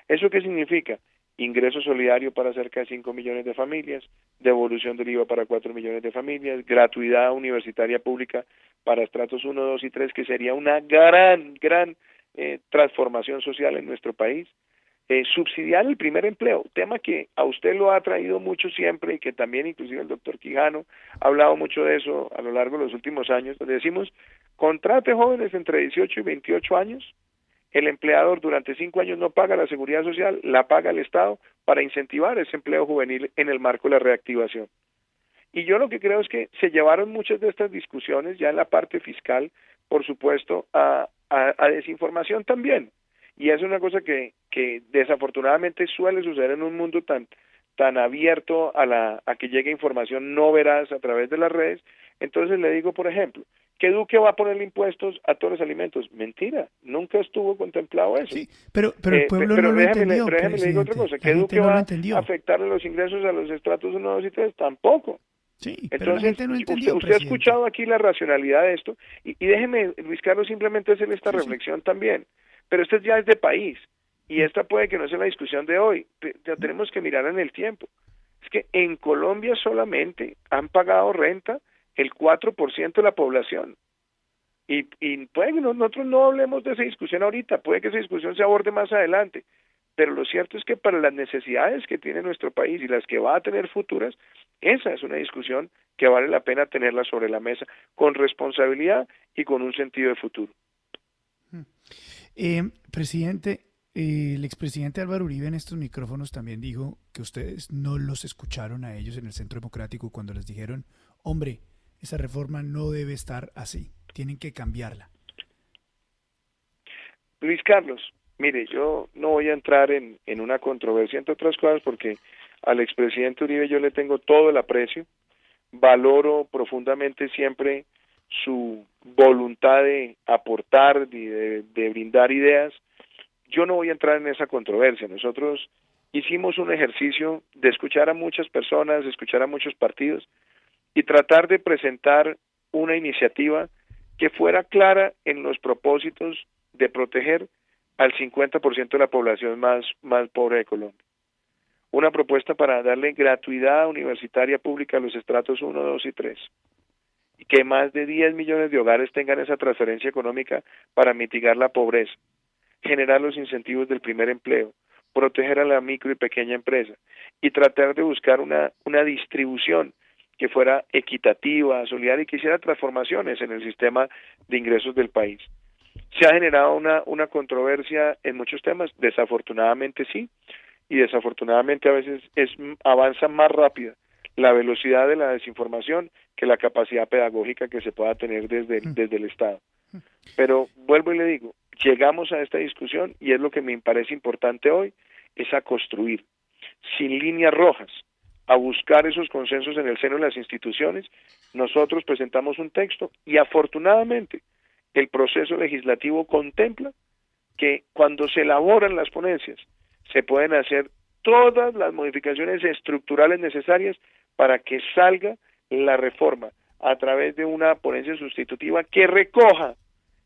¿Eso qué significa? Ingreso solidario para cerca de 5 millones de familias, devolución del IVA para 4 millones de familias, gratuidad universitaria pública para estratos 1, 2 y 3, que sería una gran transformación social en nuestro país. Subsidiar el primer empleo, tema que a usted lo ha traído mucho siempre y que también inclusive el doctor Quijano ha hablado mucho de eso a lo largo de los últimos años. Le decimos, contrate jóvenes entre 18 y 28 años, el empleador durante 5 años no paga la seguridad social, la paga el Estado para incentivar ese empleo juvenil en el marco de la reactivación. Y yo lo que creo es que se llevaron muchas de estas discusiones ya en la parte fiscal, por supuesto, a desinformación también. Y es una cosa que desafortunadamente suele suceder en un mundo tan abierto a que llegue información no veraz a través de las redes. Entonces le digo, por ejemplo, que Duque va a ponerle impuestos a todos los alimentos. Mentira, nunca estuvo contemplado eso. Sí, pero el pueblo no lo entendió, Pero déjeme le digo otra presidente. cosa, que La Duque gente no lo va a entendió. afectarle los ingresos a los estratos 1, 2 y 3, tampoco. Sí, pero la Entonces, gente no entendió, usted ha presidente. escuchado aquí la racionalidad de esto, y déjeme, Luis Carlos, simplemente hacerle esta Sí, sí. reflexión también. Pero esto ya es de país, y esta puede que no sea la discusión de hoy, ya tenemos que mirar en el tiempo. Es que en Colombia solamente han pagado renta el 4% de la población. Y puede que nosotros no hablemos de esa discusión ahorita, puede que esa discusión se aborde más adelante, pero lo cierto es que para las necesidades que tiene nuestro país y las que va a tener futuras, esa es una discusión que vale la pena tenerla sobre la mesa, con responsabilidad y con un sentido de futuro. Presidente, el expresidente Álvaro Uribe en estos micrófonos también dijo que ustedes no los escucharon a ellos en el Centro Democrático cuando les dijeron, hombre, esa reforma no debe estar así, tienen que cambiarla. Luis Carlos, mire, yo no voy a entrar en una controversia, entre otras cosas, porque al expresidente Uribe yo le tengo todo el aprecio, valoro profundamente siempre su voluntad de aportar, de brindar ideas. Yo no voy a entrar en esa controversia. Nosotros hicimos un ejercicio de escuchar a muchas personas, de escuchar a muchos partidos y tratar de presentar una iniciativa que fuera clara en los propósitos de proteger al 50% de la población más pobre de Colombia. Una propuesta para darle gratuidad universitaria pública a los estratos 1, 2 y 3. Y que más de 10 millones de hogares tengan esa transferencia económica para mitigar la pobreza, generar los incentivos del primer empleo, proteger a la micro y pequeña empresa y tratar de buscar una distribución que fuera equitativa, solidaria y que hiciera transformaciones en el sistema de ingresos del país. Se ha generado una controversia en muchos temas, desafortunadamente sí, y desafortunadamente a veces avanza más rápida la velocidad de la desinformación que la capacidad pedagógica que se pueda tener desde el Estado. Pero vuelvo y le digo, llegamos a esta discusión y es lo que me parece importante hoy, es a construir, sin líneas rojas, a buscar esos consensos en el seno de las instituciones. Nosotros presentamos un texto y afortunadamente el proceso legislativo contempla que cuando se elaboran las ponencias se pueden hacer todas las modificaciones estructurales necesarias para que salga la reforma a través de una ponencia sustitutiva que recoja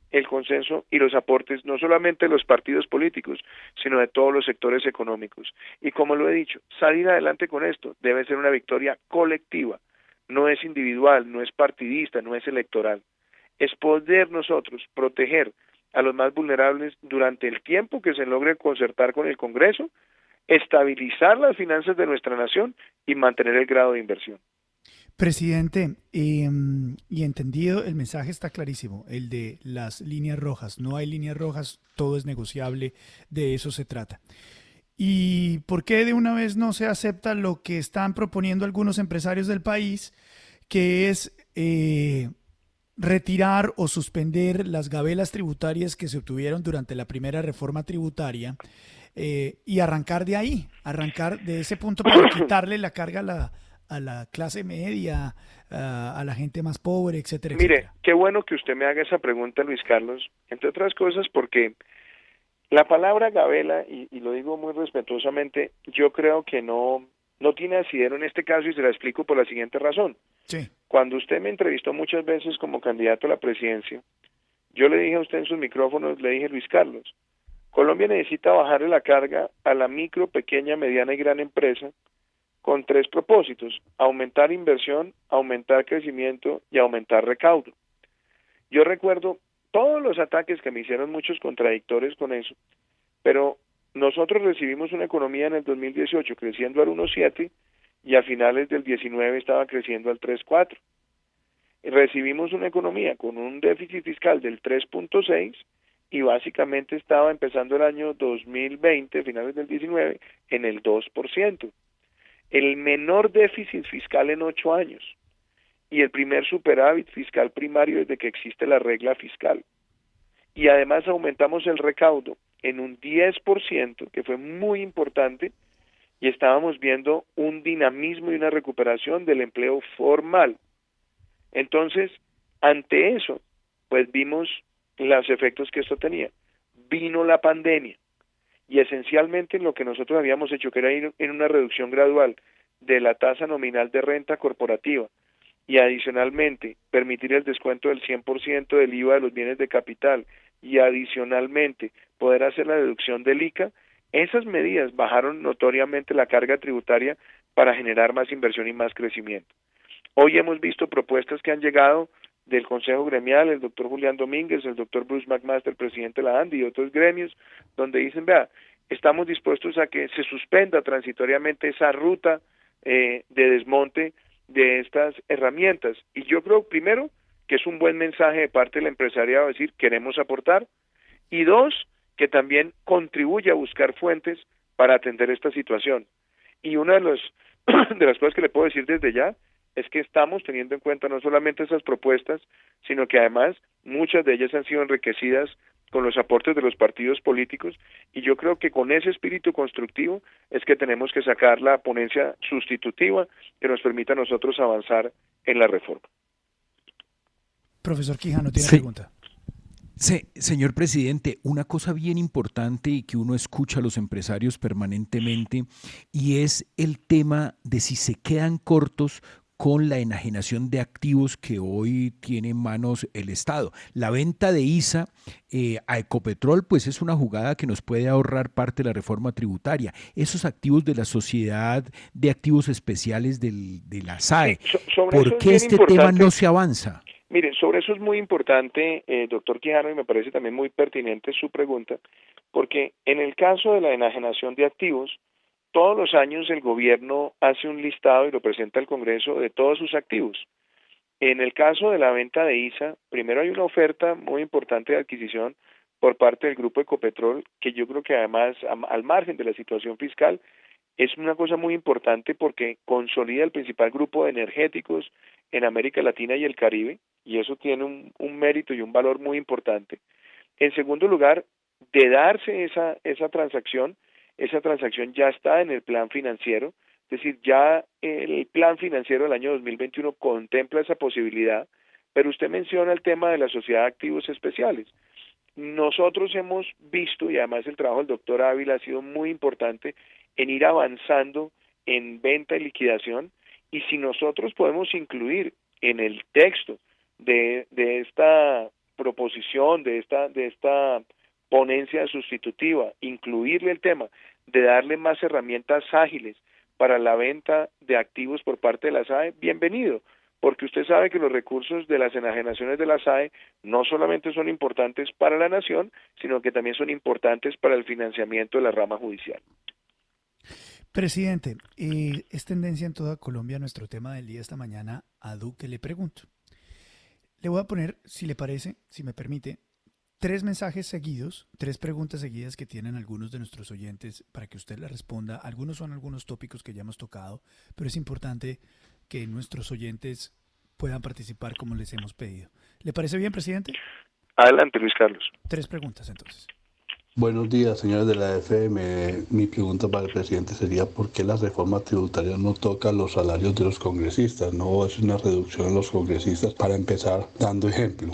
el consenso y los aportes no solamente de los partidos políticos, sino de todos los sectores económicos. Y como lo he dicho, salir adelante con esto debe ser una victoria colectiva, no es individual, no es partidista, no es electoral. Es poder nosotros proteger a los más vulnerables durante el tiempo que se logre concertar con el Congreso, estabilizar las finanzas de nuestra nación y mantener el grado de inversión. Presidente, y entendido, el mensaje está clarísimo, el de las líneas rojas. No hay líneas rojas, todo es negociable, de eso se trata. ¿Y por qué de una vez no se acepta lo que están proponiendo algunos empresarios del país, que es retirar o suspender las gabelas tributarias que se obtuvieron durante la primera reforma tributaria y arrancar de ahí, arrancar de ese punto para quitarle la carga a la clase media, a la gente más pobre, etcétera, Mire, etcétera? qué bueno que usted me haga esa pregunta, Luis Carlos, entre otras cosas porque la palabra gabela, y lo digo muy respetuosamente, yo creo que no tiene asidero en este caso y se la explico por la siguiente razón. Sí. Cuando usted me entrevistó muchas veces como candidato a la presidencia, yo le dije a usted en sus micrófonos, le dije, Luis Carlos, Colombia necesita bajarle la carga a la micro, pequeña, mediana y gran empresa con 3 propósitos: aumentar inversión, aumentar crecimiento y aumentar recaudo. Yo recuerdo todos los ataques que me hicieron muchos contradictores con eso, pero nosotros recibimos una economía en el 2018 creciendo al 1.7 y a finales del 19 estaba creciendo al 3.4. Recibimos una economía con un déficit fiscal del 3.6 y básicamente estaba empezando el año 2020, finales del 19, en el 2%. El menor déficit fiscal en 8 años y el primer superávit fiscal primario desde que existe la regla fiscal. Y además aumentamos el recaudo en un 10%, que fue muy importante, y estábamos viendo un dinamismo y una recuperación del empleo formal. Entonces, ante eso, pues vimos los efectos que esto tenía. Vino la pandemia, y esencialmente lo que nosotros habíamos hecho, que era ir en una reducción gradual de la tasa nominal de renta corporativa, y adicionalmente permitir el descuento del 100% del IVA de los bienes de capital, y adicionalmente poder hacer la deducción del ICA, esas medidas bajaron notoriamente la carga tributaria para generar más inversión y más crecimiento. Hoy hemos visto propuestas que han llegado del Consejo Gremial, el doctor Julián Domínguez, el doctor Bruce McMaster, presidente de la ANDI y otros gremios, donde dicen, vea, estamos dispuestos a que se suspenda transitoriamente esa ruta de desmonte de estas herramientas. Y yo creo, primero, que es un buen mensaje de parte del empresariado, decir, queremos aportar, y 2, que también contribuye a buscar fuentes para atender esta situación. Y una de las cosas que le puedo decir desde ya es que estamos teniendo en cuenta no solamente esas propuestas, sino que además muchas de ellas han sido enriquecidas con los aportes de los partidos políticos, y yo creo que con ese espíritu constructivo es que tenemos que sacar la ponencia sustitutiva que nos permita a nosotros avanzar en la reforma. Profesor Quijano, tiene Sí, pregunta. sí, señor presidente, una cosa bien importante y que uno escucha a los empresarios permanentemente y es el tema de si se quedan cortos con la enajenación de activos que hoy tiene en manos el Estado. La venta de ISA a Ecopetrol pues es una jugada que nos puede ahorrar parte de la reforma tributaria. Esos activos de la Sociedad de Activos Especiales de la Sí, SAE, sobre eso ¿por es qué bien este tema importante. no se avanza? Mire, sobre eso es muy importante, doctor Quijano, y me parece también muy pertinente su pregunta, porque en el caso de la enajenación de activos, todos los años el gobierno hace un listado y lo presenta al Congreso de todos sus activos. En el caso de la venta de ISA, primero hay una oferta muy importante de adquisición por parte del Grupo Ecopetrol, que yo creo que además, al margen de la situación fiscal, es una cosa muy importante porque consolida el principal grupo de energéticos en América Latina y el Caribe, y eso tiene un mérito y un valor muy importante. En segundo lugar, de darse esa transacción ya está en el plan financiero, es decir, ya el plan financiero del año 2021 contempla esa posibilidad, pero usted menciona el tema de la sociedad de activos especiales. Nosotros hemos visto, y además el trabajo del doctor Ávila ha sido muy importante, en ir avanzando en venta y liquidación, y si nosotros podemos incluir en el texto de esta proposición, de esta ponencia sustitutiva, incluirle el tema de darle más herramientas ágiles para la venta de activos por parte de la SAE, bienvenido, porque usted sabe que los recursos de las enajenaciones de la SAE no solamente son importantes para la nación, sino que también son importantes para el financiamiento de la rama judicial. Presidente, es tendencia en toda Colombia nuestro tema del día esta mañana. A Duque le pregunto. Le voy a poner, si le parece, si me permite, tres mensajes seguidos, tres preguntas seguidas que tienen algunos de nuestros oyentes para que usted le responda. Algunos son algunos tópicos que ya hemos tocado, pero es importante que nuestros oyentes puedan participar como les hemos pedido. ¿Le parece bien, presidente? Adelante, Luis Carlos. Tres preguntas entonces. Buenos días, señores de la FM. Mi pregunta para el presidente sería ¿por qué la reforma tributaria no toca los salarios de los congresistas? No es una reducción a los congresistas para empezar dando ejemplo.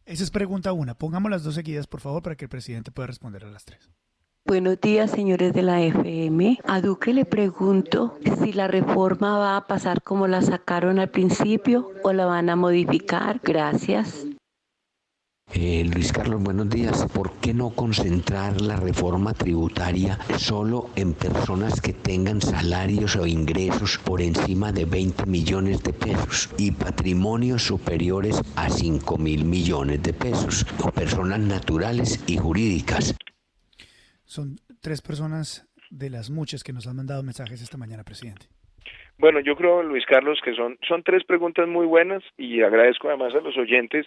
Esa es pregunta una. Pongamos las dos seguidas, por favor, para que el presidente pueda responder a las tres. Buenos días, señores de la FM. A Duque le pregunto si la reforma va a pasar como la sacaron al principio o la van a modificar. Gracias. Luis Carlos, buenos días. ¿Por qué no concentrar la reforma tributaria solo en personas que tengan salarios o ingresos por encima de 20 millones de pesos y patrimonios superiores a 5.000 millones de pesos, o personas naturales y jurídicas? Son tres personas de las muchas que nos han mandado mensajes esta mañana, presidente. Bueno, yo creo, Luis Carlos, que son tres preguntas muy buenas y agradezco además a los oyentes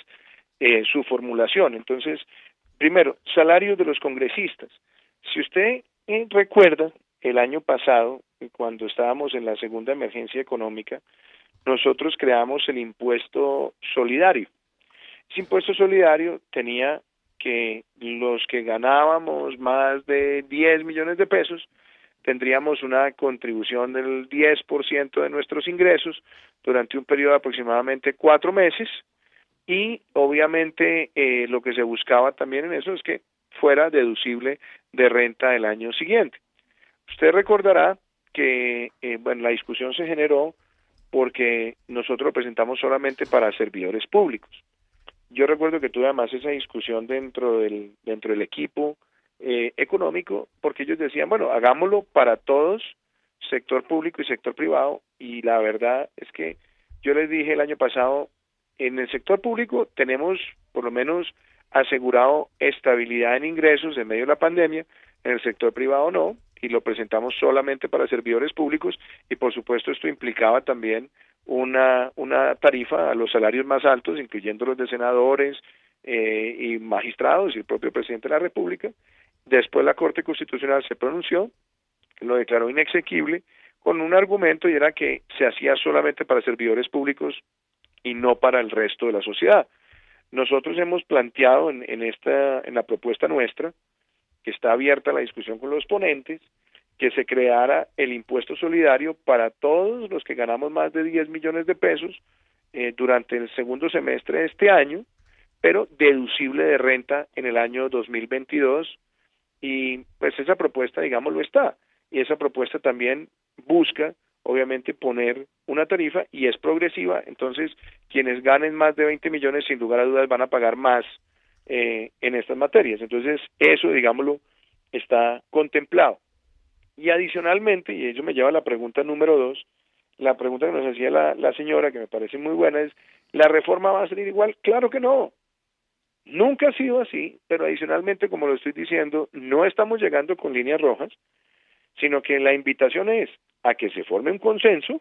su formulación. Entonces, primero, salarios de los congresistas. Si usted recuerda, el año pasado, cuando estábamos en la segunda emergencia económica, nosotros creamos el impuesto solidario. Ese impuesto solidario tenía que los que ganábamos más de 10 millones de pesos tendríamos una contribución del 10% de nuestros ingresos durante un periodo de aproximadamente 4 meses, y obviamente lo que se buscaba también en eso es que fuera deducible de renta del año siguiente. Usted recordará que la discusión se generó porque nosotros lo presentamos solamente para servidores públicos. Yo recuerdo que tuve además esa discusión dentro del equipo económico, porque ellos decían, bueno, hagámoslo para todos, sector público y sector privado, y la verdad es que yo les dije el año pasado, en el sector público tenemos por lo menos asegurado estabilidad en ingresos en medio de la pandemia, en el sector privado no, y lo presentamos solamente para servidores públicos, y por supuesto esto implicaba también una tarifa a los salarios más altos, incluyendo los de senadores y magistrados y el propio presidente de la República. Después la Corte Constitucional se pronunció, lo declaró inexequible, con un argumento, y era que se hacía solamente para servidores públicos y no para el resto de la sociedad. Nosotros hemos planteado en la propuesta nuestra, que está abierta a la discusión con los ponentes, que se creara el impuesto solidario para todos los que ganamos más de 10 millones de pesos durante el segundo semestre de este año, pero deducible de renta en el año 2022, y pues esa propuesta, digamos, lo está, y esa propuesta también busca, obviamente, poner una tarifa y es progresiva, entonces quienes ganen más de 20 millones, sin lugar a dudas, van a pagar más en estas materias, entonces eso, digámoslo, está contemplado. Y adicionalmente, y eso me lleva a la pregunta número 2, la pregunta que nos hacía la señora, que me parece muy buena, es, ¿la reforma va a salir igual? Claro que no. Nunca ha sido así, pero adicionalmente, como lo estoy diciendo, no estamos llegando con líneas rojas, sino que la invitación es a que se forme un consenso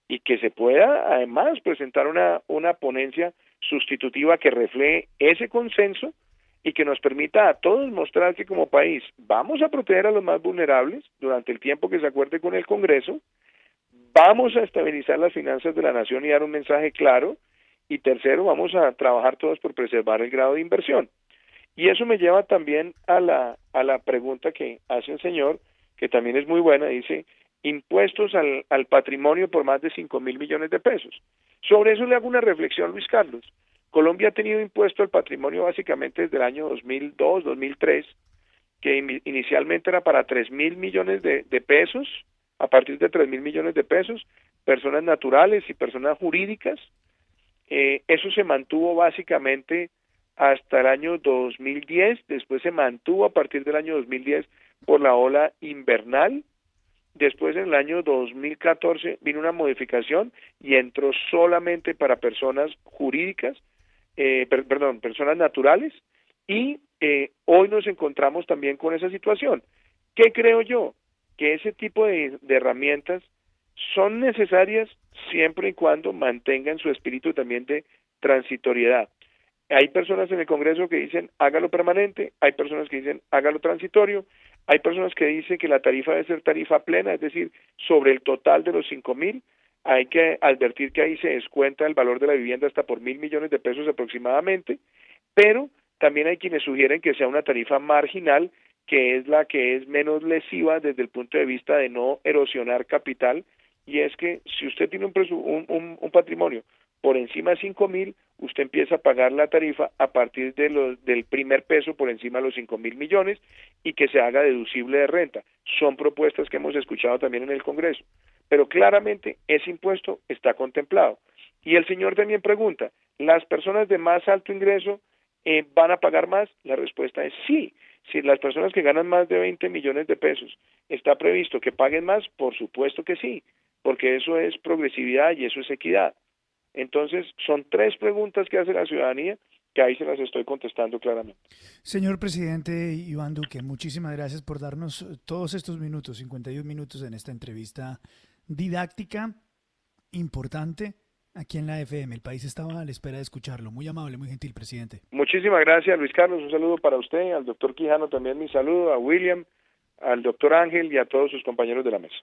y que se pueda además presentar una ponencia sustitutiva que refleje ese consenso y que nos permita a todos mostrar que como país vamos a proteger a los más vulnerables durante el tiempo que se acuerde con el Congreso, vamos a estabilizar las finanzas de la nación y dar un mensaje claro, y tercero, vamos a trabajar todos por preservar el grado de inversión. Y eso me lleva también a la pregunta que hace el señor, que también es muy buena, dice, impuestos al patrimonio por más de 5.000 millones de pesos. Sobre eso le hago una reflexión, Luis Carlos. Colombia ha tenido impuesto al patrimonio básicamente desde el año 2002, 2003, que inicialmente era para 3.000 millones de pesos, a partir de 3.000 millones de pesos, personas naturales y personas jurídicas. Eso se mantuvo básicamente hasta el año 2010, después se mantuvo a partir del año 2010 por la ola invernal, después en el año 2014 vino una modificación y entró solamente para personas jurídicas, personas naturales, y hoy nos encontramos también con esa situación. ¿Qué creo yo? Que ese tipo de herramientas son necesarias siempre y cuando mantengan su espíritu también de transitoriedad. Hay personas en el Congreso que dicen hágalo permanente, hay personas que dicen hágalo transitorio, hay personas que dicen que la tarifa debe ser tarifa plena, es decir, sobre el total de los 5.000, hay que advertir que ahí se descuenta el valor de la vivienda hasta por 1.000 millones de pesos aproximadamente, pero también hay quienes sugieren que sea una tarifa marginal, que es la que es menos lesiva desde el punto de vista de no erosionar capital, y es que si usted tiene un patrimonio por encima de 5.000, usted empieza a pagar la tarifa a partir del primer peso por encima de los 5.000 millones y que se haga deducible de renta. Son propuestas que hemos escuchado también en el Congreso, pero claramente ese impuesto está contemplado. Y el señor también pregunta, ¿las personas de más alto ingreso van a pagar más? La respuesta es sí. Si las personas que ganan más de 20 millones de pesos está previsto que paguen más, por supuesto que sí, porque eso es progresividad y eso es equidad. Entonces, son 3 preguntas que hace la ciudadanía, que ahí se las estoy contestando claramente. Señor presidente Iván Duque, muchísimas gracias por darnos todos estos minutos, 51 minutos en esta entrevista didáctica, importante, aquí en la FM. El país estaba a la espera de escucharlo. Muy amable, muy gentil, presidente. Muchísimas gracias, Luis Carlos. Un saludo para usted, al doctor Quijano también mi saludo, a William, al doctor Ángel y a todos sus compañeros de la mesa.